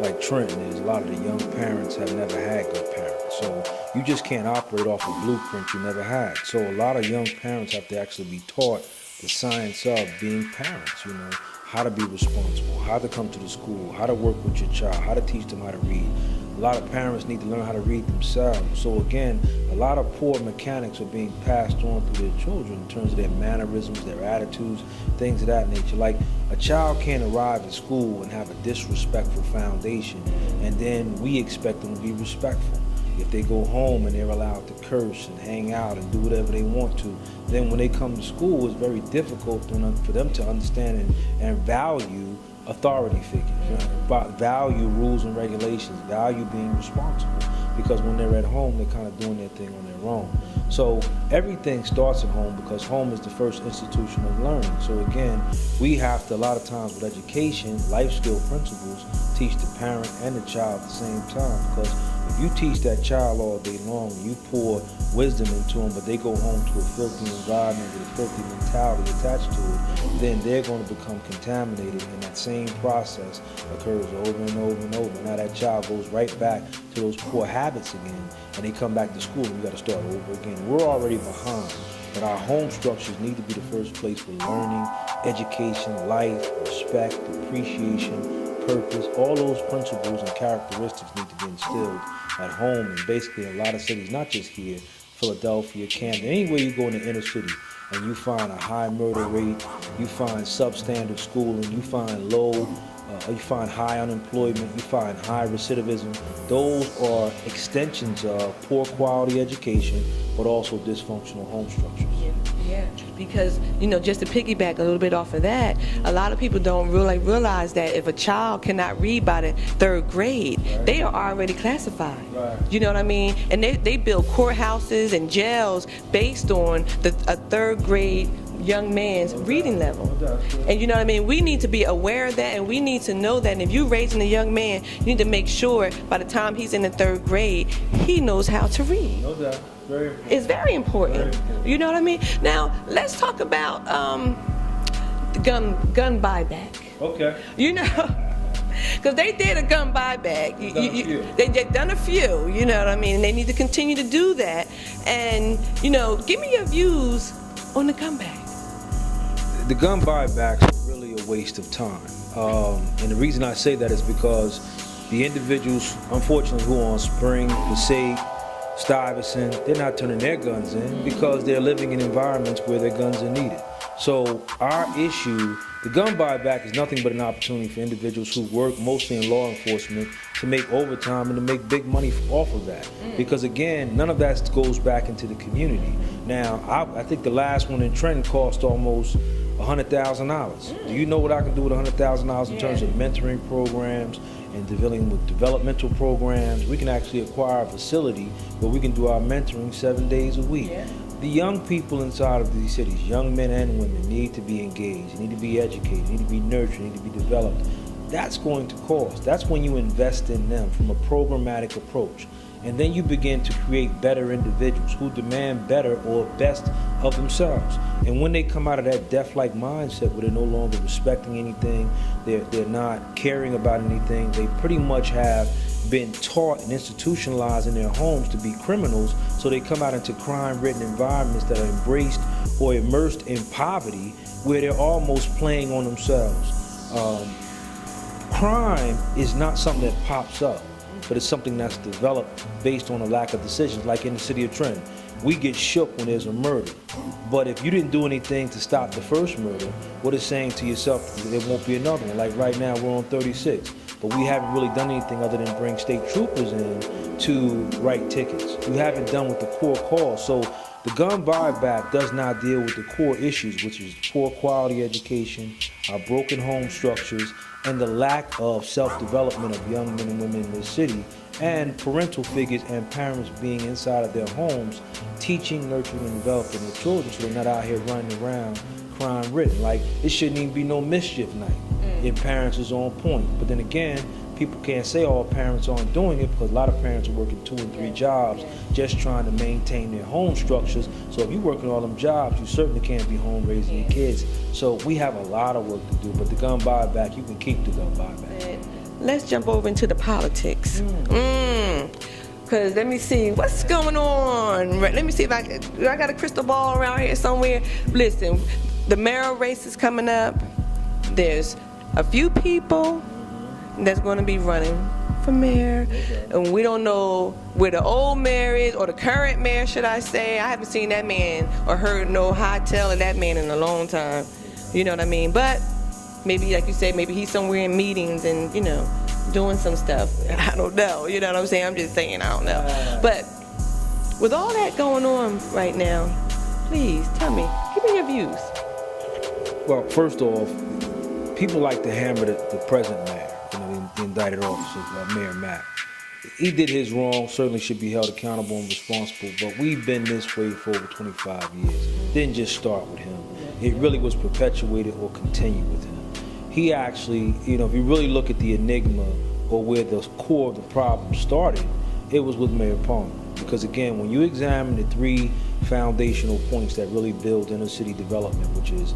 like Trenton is a lot of the young parents have never had good parents. So you just can't operate off a blueprint you never had. So a lot of young parents have to actually be taught the science of being parents, you know, how to be responsible, how to come to the school, how to work with your child, how to teach them how to read. A lot of parents need to learn how to read themselves. So again, a lot of poor mechanics are being passed on through their children in terms of their mannerisms, their attitudes, things of that nature. Like a child can't arrive at school and have a disrespectful foundation, and then we expect them to be respectful. If they go home and they're allowed to curse and hang out and do whatever they want to, then when they come to school, it's very difficult for them to understand and value authority figures, you know, value rules and regulations, value being responsible, because when they're at home, they're kind of doing their thing on their own. So everything starts at home because home is the first institution of learning. So again, we have to, a lot of times with education, life skill principles, teach the parent and the child at the same time, because if You teach that child all day long, you pour wisdom into them, but they go home to a filthy environment with a filthy mentality attached to it, then they're going to become contaminated, and that same process occurs over and over and over. Now that child goes right back to those poor habits again, and they come back to school, and we got to start over again. We're already behind, but our home structures need to be the first place for learning, education, life, respect, appreciation, purpose. All those principles and characteristics need to be instilled at home, and basically a lot of cities, not just here, Philadelphia, Camden, anywhere you go in the inner city and you find a high murder rate, you find substandard schooling, you find you find high unemployment, you find high recidivism. Those are extensions of poor quality education, but also dysfunctional home structures. Yeah, because, just to piggyback a little bit off of that, a lot of people don't really realize that if a child cannot read by the 3rd grade, they are already classified. Right. You know what I mean? And they build courthouses and jails based on a 3rd grade young man's reading level. And you know what I mean? We need to be aware of that, and we need to know that. And if you're raising a young man, you need to make sure by the time he's in the 3rd grade, he knows how to read. No doubt. Very important. It's very important. Very important. You know what I mean? Now, let's talk about the gun buyback. Okay. Because they did a gun buyback. They've done a few, you know what I mean? And they need to continue to do that. And, give me your views on the gun buyback. The gun buybacks are really a waste of time. And the reason I say that is because the individuals, unfortunately, who are on Spring, Passaic, Stuyvesant, they're not turning their guns in because they're living in environments where their guns are needed. So our issue, the gun buyback, is nothing but an opportunity for individuals who work mostly in law enforcement to make overtime and to make big money off of that. Because again, none of that goes back into the community. Now, I think the last one in Trenton cost almost $100,000. Do you know what I can do with $100,000 in terms of mentoring programs and dealing with developmental programs? We can actually acquire a facility where we can do our mentoring 7 days a week. The young people inside of these cities, young men and women, need to be engaged, need to be educated, need to be nurtured, need to be developed. That's going to cost. That's when you invest in them from a programmatic approach. And then you begin to create better individuals who demand better or best of themselves. And when they come out of that death-like mindset where they're no longer respecting anything, they're not caring about anything, they pretty much have been taught and institutionalized in their homes to be criminals, so they come out into crime-ridden environments that are embraced or immersed in poverty where they're almost playing on themselves. Crime is not something that pops up, but it's something that's developed based on a lack of decisions. Like in the city of Trenton, we get shook when there's a murder. But if you didn't do anything to stop the first murder, what is saying to yourself that there won't be another one? Like right now, we're on 36, but we haven't really done anything other than bring state troopers in to write tickets. We haven't done with the core cause. So the gun buyback does not deal with the core issues, which is poor quality education, our broken home structures, and the lack of self-development of young men and women in this city, and parental figures and parents being inside of their homes, teaching, nurturing, and developing their children so they're not out here running around crime-ridden. Like, it shouldn't even be no mischief night if parents is on point. But then again, people can't say all parents aren't doing it because a lot of parents are working 2 and 3 jobs just trying to maintain their home structures. So if you're working all them jobs, you certainly can't be home raising your kids. So we have a lot of work to do, but the gun buyback, you can keep the gun buyback. Let's jump over into the politics. Because let me see, what's going on? Let me see if I got a crystal ball around here somewhere. Listen, the mayoral race is coming up. There's a few people that's going to be running for mayor, and we don't know where the old mayor is, or the current mayor, should I say. I haven't seen that man or heard no high tell of that man in a long time. You know what I mean? But maybe, like you said, maybe he's somewhere in meetings and, doing some stuff. I don't know. You know what I'm saying? I'm just saying I don't know. But with all that going on right now, please tell me, give me your views. Well, first off, people like to hammer the present mayor, the indicted officer, Mayor Mack. He did his wrong, certainly should be held accountable and responsible, but we've been this way for over 25 years. Didn't just start with him. It really was perpetuated or continued with him. He actually, if you really look at the enigma or where the core of the problem started, it was with Mayor Palmer. Because again, when you examine the 3 foundational points that really build inner city development, which is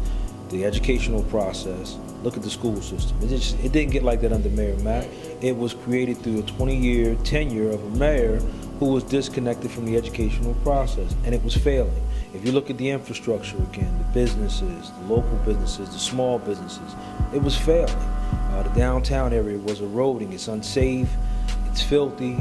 the educational process, look at the school system. It didn't get like that under Mayor Mack. It was created through a 20-year tenure of a mayor who was disconnected from the educational process, and it was failing. If you look at the infrastructure again, the businesses, the local businesses, the small businesses, it was failing. The downtown area was eroding. It's unsafe, it's filthy,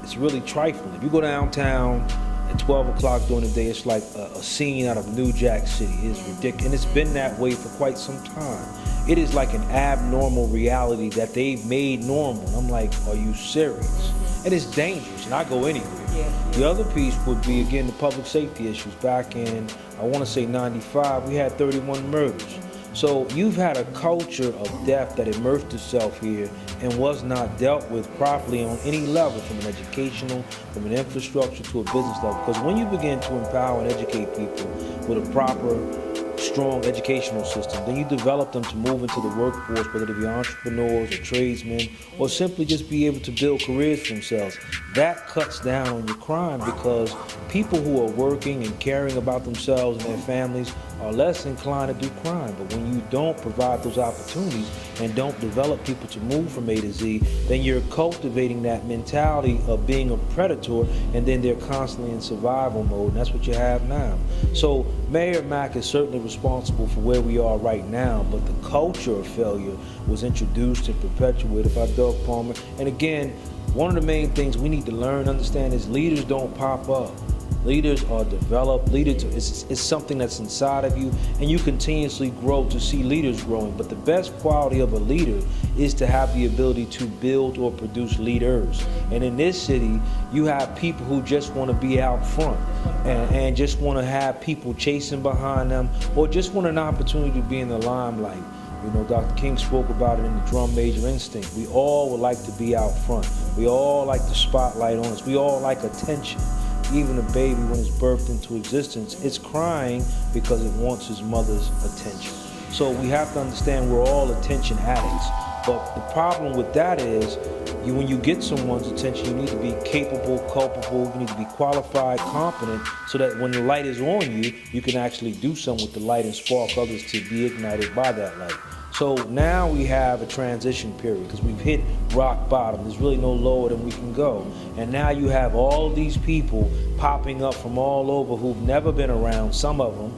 it's really trifling. If you go downtown at 12 o'clock during the day, it's like a scene out of New Jack City. It's ridiculous, and it's been that way for quite some time. It is like an abnormal reality that they've made normal. And I'm like, are you serious? And it's dangerous, and I go anywhere. The other piece would be, again, the public safety issues. Back in, I want to say 95, we had 31 murders. So you've had a culture of death that immersed itself here and was not dealt with properly on any level, from an educational, from an infrastructure to a business level. Because when you begin to empower and educate people with a proper, strong educational system, then you develop them to move into the workforce, whether they be entrepreneurs or tradesmen, or simply just be able to build careers for themselves. That cuts down on your crime, because people who are working and caring about themselves and their families are less inclined to do crime. But when you don't provide those opportunities and don't develop people to move from A to Z, then you're cultivating that mentality of being a predator, and then they're constantly in survival mode, and that's what you have now. So Mayor Mack is certainly responsible for where we are right now, but the culture of failure was introduced and perpetuated by Doug Palmer. And again, one of the main things we need to learn and understand is leaders don't pop up. Leaders are developed. Leaders is something that's inside of you, and you continuously grow to see leaders growing. But the best quality of a leader is to have the ability to build or produce leaders. And in this city, you have people who just want to be out front and just want to have people chasing behind them, or just want an opportunity to be in the limelight. You know, Dr. King spoke about it in the Drum Major Instinct. We all would like to be out front. We all like the spotlight on us. We all like attention. Even a baby, when it's birthed into existence, it's crying because it wants its mother's attention. So we have to understand we're all attention addicts. But the problem with that is, when you get someone's attention, you need to be capable, culpable, you need to be qualified, competent, so that when the light is on you, you can actually do something with the light and spark others to be ignited by that light. So now we have a transition period, because we've hit rock bottom. There's really no lower than we can go. And now you have all of these people popping up from all over who've never been around, some of them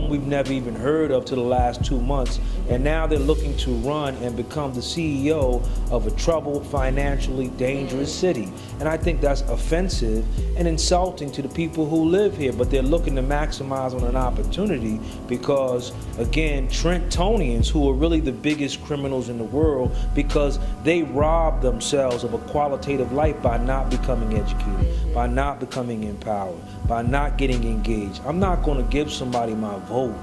we've never even heard of till the last 2 months. And now they're looking to run and become the CEO of a troubled, financially dangerous city. And I think that's offensive and insulting to the people who live here, but they're looking to maximize on an opportunity because, again, Trentonians, who are really the biggest criminals in the world, because they rob themselves of a qualitative life by not becoming educated, by not becoming empowered, by not getting engaged. I'm not going to give somebody my vote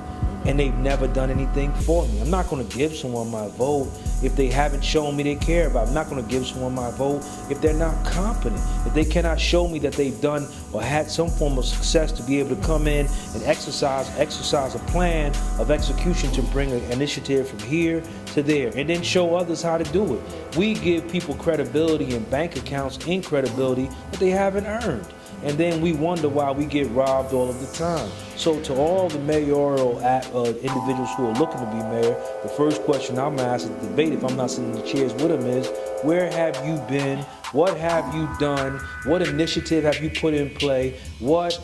and they've never done anything for me. I'm not going to give someone my vote if they haven't shown me they care about. I'm not going to give someone my vote if they're not competent, if they cannot show me that they've done or had some form of success to be able to come in and exercise a plan of execution to bring an initiative from here to there, and then show others how to do it. We give people credibility and bank accounts in credibility that they haven't earned. And then we wonder why we get robbed all of the time. So to all the mayoral individuals who are looking to be mayor, the first question I'm asked at the debate, if I'm not sitting in the chairs with them, is, where have you been? What have you done? What initiative have you put in play? What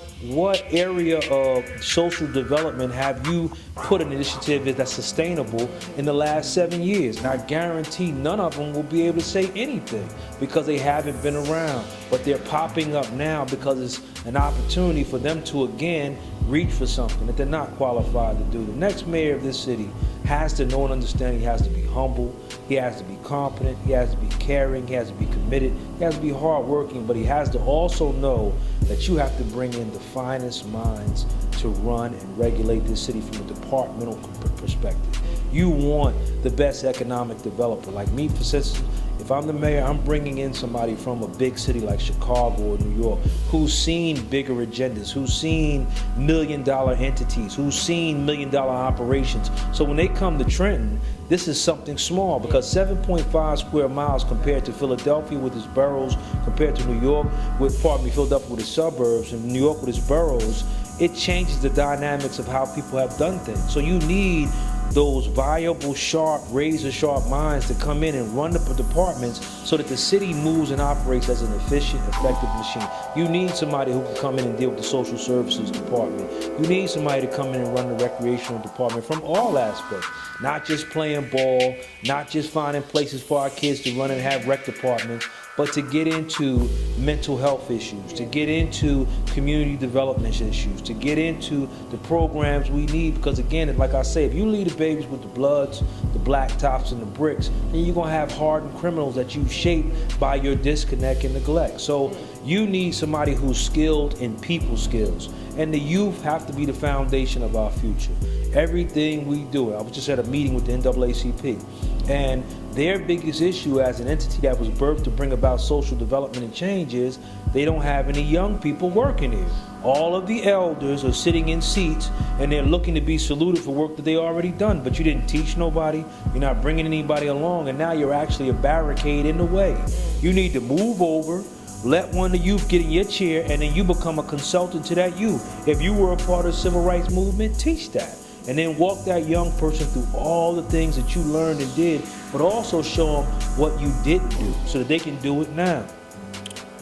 area of social development have you put an initiative that's sustainable in the last 7 years? And I guarantee none of them will be able to say anything because they haven't been around. But they're popping up now because it's an opportunity for them to, again, reach for something that they're not qualified to do. The next mayor of this city has to know and understand he has to be humble, he has to be competent, he has to be caring, he has to be committed, he has to be hardworking, but he has to also know that you have to bring in the finest minds to run and regulate this city from a departmental perspective. You want the best economic developer. Like me, for instance, if If I'm the mayor, I'm bringing in somebody from a big city like Chicago or New York who's seen bigger agendas, who's seen $1 million entities, who's seen $1 million operations. So when they come to Trenton, this is something small because 7.5 square miles compared to Philadelphia with its boroughs, compared to New York with, Philadelphia with its suburbs and New York with its boroughs, it changes the dynamics of how people have done things. So you need those viable, sharp, razor-sharp minds to come in and run the departments so that the city moves and operates as an efficient, effective machine. You need somebody who can come in and deal with the social services department. You need somebody to come in and run the recreational department from all aspects. Not just playing ball, not just finding places for our kids to run and have rec departments, but to get into mental health issues, to get into community development issues, to get into the programs we need. Because again, like I say, if you leave the babies with the Bloods, the Black Tops, and the Bricks, then you're gonna have hardened criminals that you shape by your disconnect and neglect. So you need somebody who's skilled in people skills. And the youth have to be the foundation of our future. Everything we do, I was just at a meeting with the NAACP, and their biggest issue as an entity that was birthed to bring about social development and change is they don't have any young people working here. All of the elders are sitting in seats and they're looking to be saluted for work that they already done, but you didn't teach nobody, you're not bringing anybody along, and now you're actually a barricade in the way. You need to move over, let one of the youth get in your chair, and then you become a consultant to that youth. If you were a part of the civil rights movement, teach that. And then walk that young person through all the things that you learned and did, but also show them what you didn't do so that they can do it now.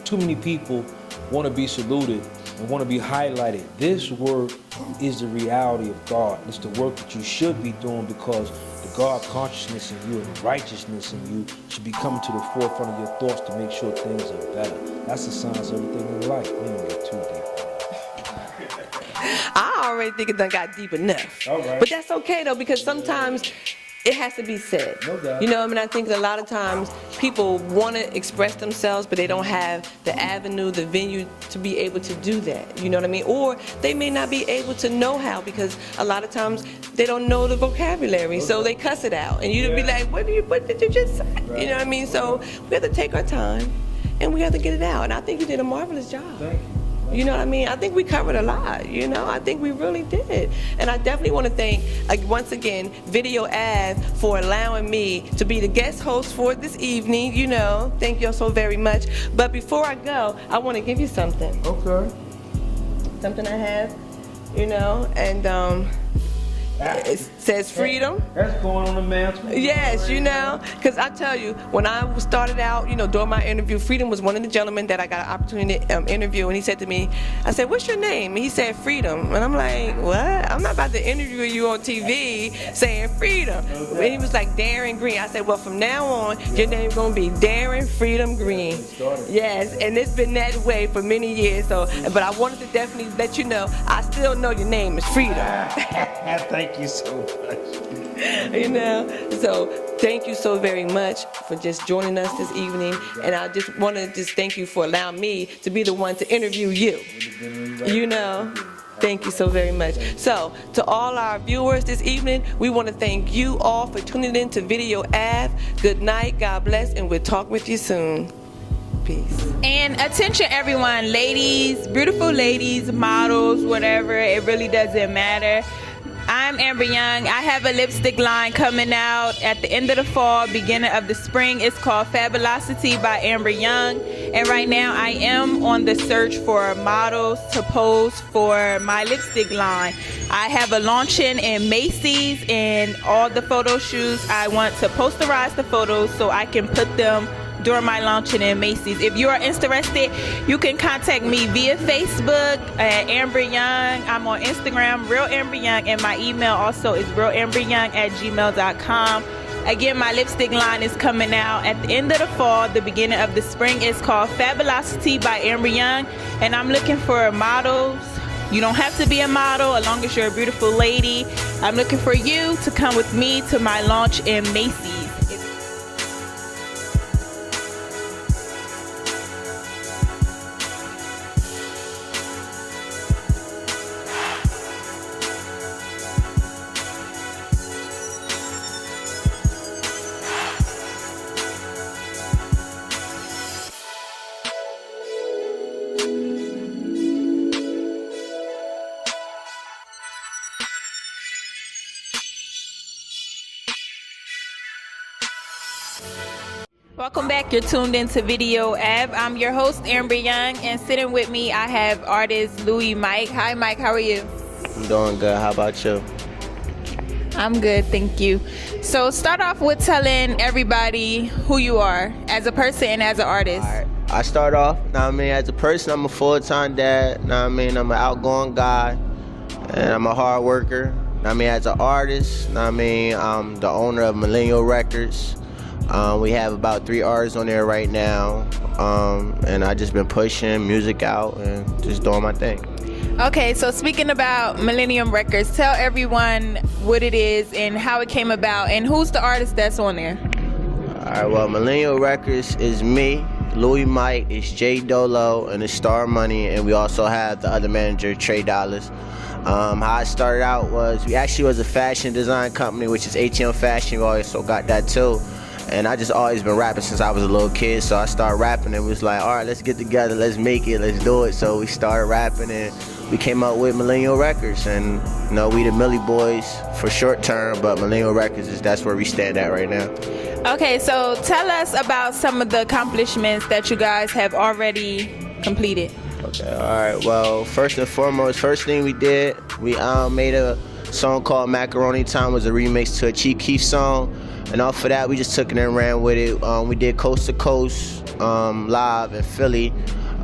Too many people want to be saluted and want to be highlighted. This work is the reality of God. It's the work that you should be doing because the God consciousness in you and the righteousness in you should be coming to the forefront of your thoughts to make sure things are better. That's the science of everything in life. We don't get too deep. I already think it done got deep enough. All right. But that's okay though, because sometimes it has to be said. No doubt. You know, I mean, I think a lot of times people want to express themselves, but they don't have the avenue, the venue to be able to do that. You know what I mean? Or they may not be able to know how because a lot of times they don't know the vocabulary, so they cuss it out. And you'd be like, what did you just say? Right. You know what I mean? So we have to take our time and we have to get it out. And I think you did a marvelous job. Thank you. You know what I mean? I think we covered a lot, you know? I think we really did. And I definitely want to thank, once again, Video Ave for allowing me to be the guest host for this evening, you know? Thank you all so very much. But before I go, I want to give you something. Okay. Something I have, you know? And it says freedom. That's going on the mantle. Yes, you know, because I tell you, when I started out, you know, during my interview, Freedom was one of the gentlemen that I got an opportunity to interview, and he said to me, I said, what's your name? And he said, Freedom. And I'm like, what? I'm not about to interview you on TV saying Freedom. And he was like, Darren Green. I said, well, from now on, your name's going to be Darren Freedom Green. Yes, and it's been that way for many years. So, but I wanted to definitely let you know, I still know your name is Freedom. Thank you so much. You know, so thank you so very much for just joining us this evening, and I just want to just thank you for allowing me to be the one to interview you. You know, thank you so very much. So to all our viewers this evening, we want to thank you all for tuning in to Video Ave. Good night, God bless, and we'll talk with you soon. Peace. And attention everyone, ladies, beautiful ladies, models, whatever, it really doesn't matter. I'm Amber Young. I have a lipstick line coming out at the end of the fall, beginning of the spring. It's called Fabulosity by Amber Young. And right now I am on the search for models to pose for my lipstick line. I have a launch-in in Macy's, and all the photo shoots, I want to posterize the photos so I can put them during my launching in Macy's. If you are interested, you can contact me via Facebook at Amber Young. I'm on Instagram, Real Amber Young, and my email also is realamberyoung@gmail.com. Again, my lipstick line is coming out at the end of the fall, the beginning of the spring. It's called Fabulosity by Amber Young, and I'm looking for models. You don't have to be a model as long as you're a beautiful lady. I'm looking for you to come with me to my launch in Macy's. Welcome back. You're tuned into Video Ave. I'm your host, Amber Young, and sitting with me, I have artist Louie Mike. Hi, Mike. How are you? I'm doing good. How about you? I'm good, thank you. So start off with telling everybody who you are as a person and as an artist. All right. I start off, as a person, I'm a full-time dad. I'm an outgoing guy, and I'm a hard worker. As an artist, I'm the owner of Millennial Records. We have about 3 artists on there right now, and I just been pushing music out and just doing my thing. Okay, so speaking about Millennium Records, tell everyone what it is and how it came about, and who's the artist that's on there. All right, well, Millennial Records is me, Louie Mike, it's J Dolo, and it's Star Money, and we also have the other manager, Trey Dollars. How I started out was, we actually was a fashion design company, which is ATM Fashion. We also got that too. And I just always been rapping since I was a little kid, so I started rapping and was like, all right, let's get together, let's make it, let's do it. So we started rapping and we came up with Millennial Records, and we the Millie Boys for short term, but Millennial Records that's where we stand at right now. Okay, so tell us about some of the accomplishments that you guys have already completed. Okay, all right, well, first and foremost, first thing we did, we made a song called Macaroni Time, was a remix to a Chief Keef song. And off of that, we just took it and ran with it. We did Coast to Coast live in Philly.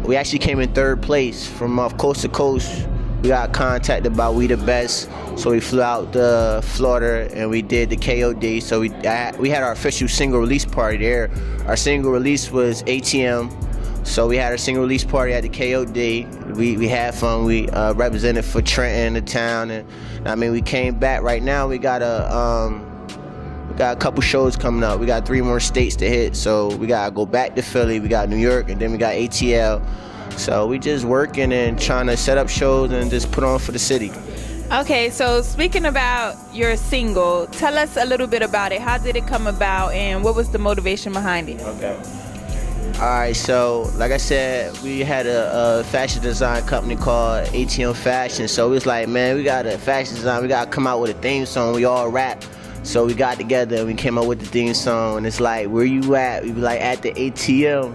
We actually came in 3rd place from Coast to Coast. We got contacted by We the Best, so we flew out to Florida and we did the KOD. So we had our official single release party there. Our single release was ATM, so we had our single release party at the KOD. We had fun. We represented for Trenton, the town, and we came back. Right now, we got a couple shows coming up. We got 3 more states to hit, so we gotta go back to Philly. We got New York, and then we got ATL. So we just working and trying to set up shows and just put on for the city. Okay, so speaking about your single, tell us a little bit about it. How did it come about, and what was the motivation behind it? Okay. All right, so like I said, we had a fashion design company called ATM Fashion. So it was like, man, we got a fashion design. We gotta come out with a theme song. We all rap. So we got together and we came up with the theme song, and it's like, where you at? We be like, at the ATM.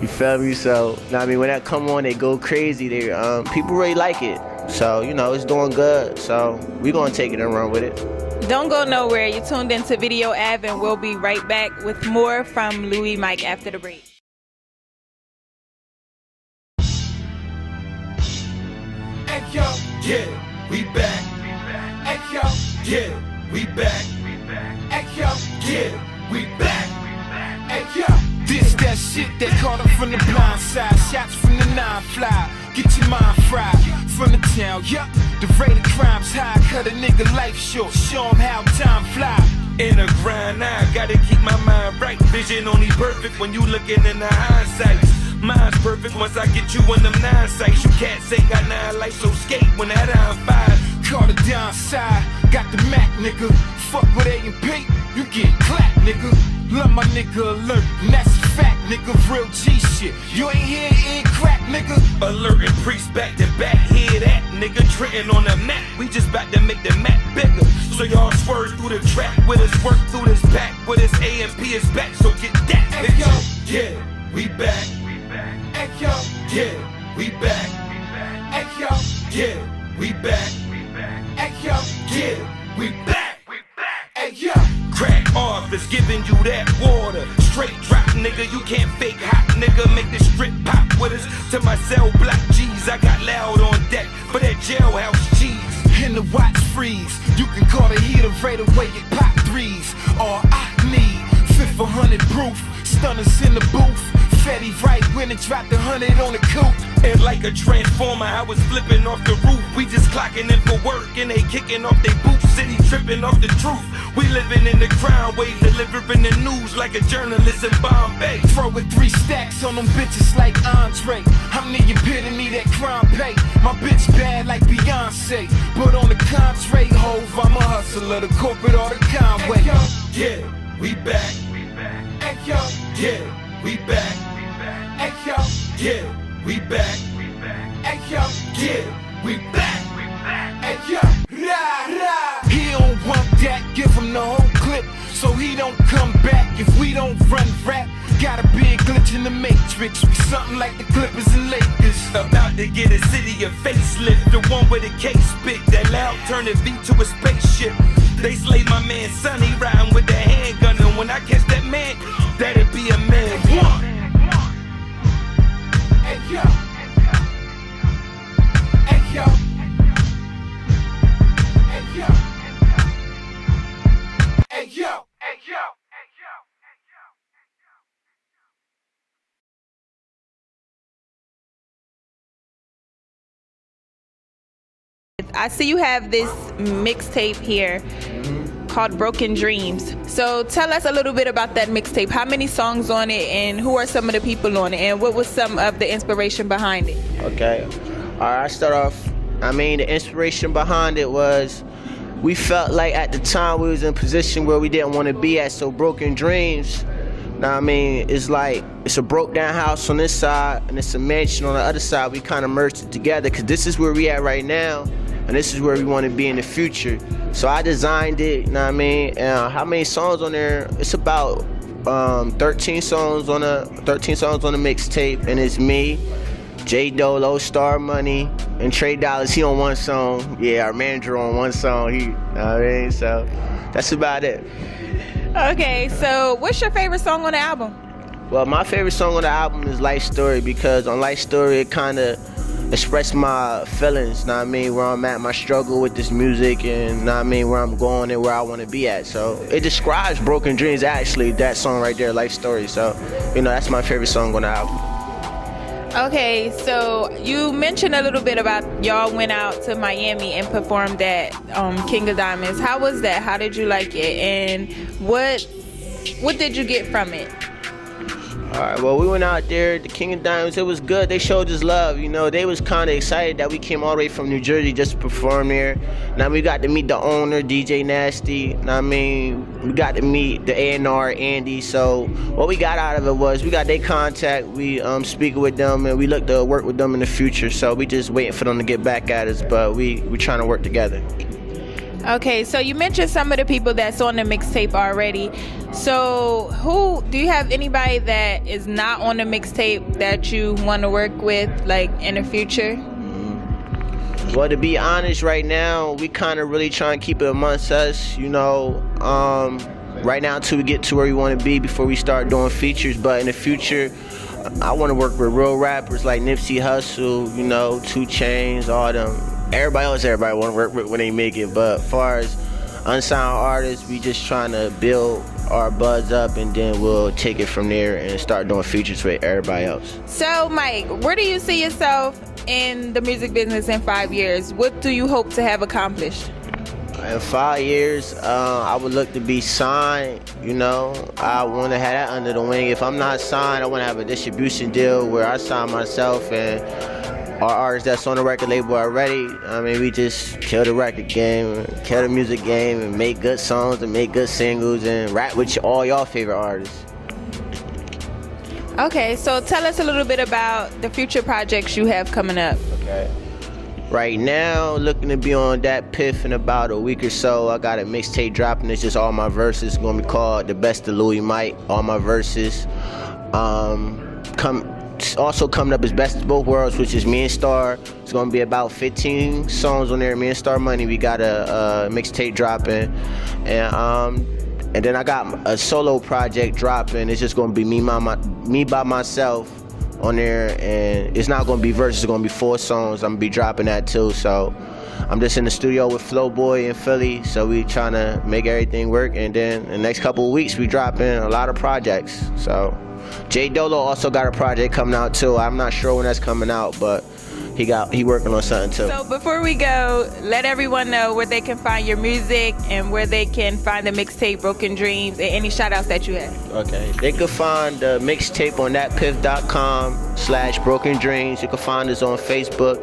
You feel me? So, when that come on, they go crazy. They people really like it. So, it's doing good. So we gonna take it and run with it. Don't go nowhere. You're tuned into Video Ave, and we'll be right back with more from Louie Mike after the break. Hey yo, yeah, we back. Hey yo, yeah, we back. Hey yo, yeah, we back. Hey yo, this that shit that caught up from the blind side. Shots from the 9 fly, get your mind fried. From the town, yup, the rate of crime's high. Cut a nigga life short, show him how time fly. In a grind, I gotta keep my mind right. Vision only perfect when you looking in the hindsight. Mine's perfect once I get you in them 9 sights. You cats ain't got 9 lights, so skate when that I'm 5. Caught it downside, got the Mac, nigga. Fuck with A&P, you get clapped, nigga. Love my nigga alert, and that's a fact, nigga. Real G shit, you ain't here, ain't crack, nigga. Alert and priest back to back, hear that, nigga. Trenton on the map, we just about to make the map bigger. So y'all swerve through the track with us, work through this pack with us. A&P is back, so get that, bitch. Hey, yo, yeah, we back. Hey yo, yeah, we back. Hey yo, yeah, we back. Hey yo, yeah, we back. Hey yo, crack off is giving you that water. Straight drop, nigga, you can't fake hot, nigga. Make the strip pop with us. To my cell block G's, I got loud on deck for that jailhouse cheese. In the watch freeze, you can call the heater right away at pop 3s. All I need, 500 proof, stunners in the booth. Fetty right when it dropped 100 on the coupe. And like a transformer, I was flipping off the roof. We just clocking in for work and they kicking off they boots. City tripping off the truth. We living in the crime wave, delivering the news like a journalist in Bombay. Throwing 3 stacks on them bitches like Andre. I'm the epitome that crime pay. My bitch bad like Beyonce, but on the contrary, hove, I'm a hustler, the corporate or the Conway. Hey yo, yeah, we back. Hey yo, yeah, we back. Hey yo, yeah, we back. Hey yo, yeah, we back. Hey yo, rah rah. He don't want that, give him the whole clip. clip so he don't come back if we don't run rap. Got a big glitch in the matrix, we something like the Clippers and Lakers. About to get a city a facelift, the one with a case spit, that loud turn the beat to a spaceship. They slayed my man Sonny riding with the handgun, and when I catch that man, that'd be a man. One. Hey yo. Hey yo. Hey yo. Hey yo. Hey yo. I see you have this mixtape here called Broken Dreams. So tell us a little bit about that mixtape. How many songs on it, and who are some of the people on it, and what was some of the inspiration behind it? Okay. All right, I start off. I mean, the inspiration behind it was we felt like at the time we was in a position where we didn't want to be at. So Broken Dreams, now I mean, it's like it's a broke down house on this side and it's a mansion on the other side. We kind of merged it together because this is where we at right now. And this is where we want to be in the future. So I designed it, you know what I mean? And how many songs on there? It's about 13 songs on the mixtape, and it's me, J Dolo, Star Money, and Trey Dollars. He on one song. Yeah, our manager on one song. You know what I mean? So that's about it. Okay, so what's your favorite song on the album? Well, my favorite song on the album is Life Story, because on Life Story it kind of express my feelings, know what I mean, where I'm at, my struggle with this music, and know what I mean, where I'm going and where I want to be at. So it describes Broken Dreams, actually, that song right there, Life Story. So, you know, that's my favorite song on the album. Okay, so you mentioned a little bit about y'all went out to Miami and performed at King of Diamonds. How was that? How did you like it? And what did you get from it? All right, well, we went out there, the King of Diamonds, it was good. They showed us love, you know. They was kind of excited that we came all the way from New Jersey just to perform there. Now we got to meet the owner, DJ Nasty. Now, I mean, we got to meet the A&R, Andy. So what we got out of it was we got their contact. We speaking with them, and we look to work with them in the future. So we just waiting for them to get back at us, but we trying to work together. Okay, so you mentioned some of the people that's on the mixtape already. So do you have anybody that is not on the mixtape that you want to work with, like, in the future? Well, to be honest, right now, we kind of really trying to keep it amongst us, you know, right now until we get to where we want to be before we start doing features. But in the future, I want to work with real rappers like Nipsey Hussle, you know, 2 Chainz, all them. Everybody want to work with when they make it, but as far as unsigned artists, we just trying to build our buzz up, and then we'll take it from there and start doing features with everybody else. So, Mike, where do you see yourself in the music business in 5 years? What do you hope to have accomplished? In 5 years, I would look to be signed, you know. I want to have that under the wing. If I'm not signed, I want to have a distribution deal where I sign myself and our artists that's on the record label already. I mean, we just kill the record game, kill the music game, and make good songs and make good singles and rap with all y'all favorite artists. Okay, so tell us a little bit about the future projects you have coming up. Okay. Right now, looking to be on that Piff in about a week or so. I got a mixtape dropping. It's just all my verses. It's gonna be called The Best of Louie Mike. All my verses. Also coming up is Best of Both Worlds, which is me and Star. It's gonna be about 15 songs on there. Me and Star Money. We got a mixtape dropping, and then I got a solo project dropping. It's just gonna be me by myself on there, and it's not gonna be verses. It's gonna be 4 songs. I'm gonna be dropping that too. So I'm just in the studio with Flowboy in Philly. So we trying to make everything work, and then in the next couple of weeks we dropping a lot of projects. So J Dolo also got a project coming out too. I'm not sure when that's coming out, but he working on something too. So before we go, let everyone know where they can find your music and where they can find the mixtape Broken Dreams, and any shout outs that you have. Okay, they can find the mixtape on thatpiff.com/Broken Dreams. You can find us on Facebook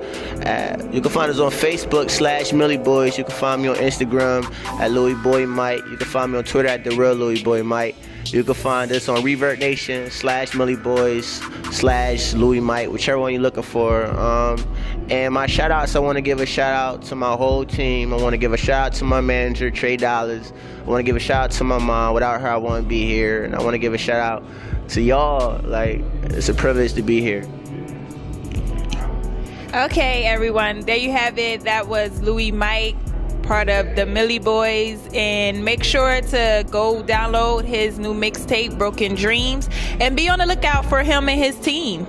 /Millie Boys. You can find me on Instagram at Louie Boy Mike. You can find me on Twitter at The Real Louie Boy Mike. You can find us on Revert Nation /Millie Boys /Louie Mike, whichever one you're looking for. And my shout outs, I want to give a shout out to my whole team. I want to give a shout out to my manager, Trey Dollars. I want to give a shout out to my mom. Without her, I wouldn't be here. And I want to give a shout out to y'all. Like, it's a privilege to be here. Okay, everyone, there you have it. That was Louie Mike, part of the Millie Boys, and make sure to go download his new mixtape, Broken Dreams, and be on the lookout for him and his team.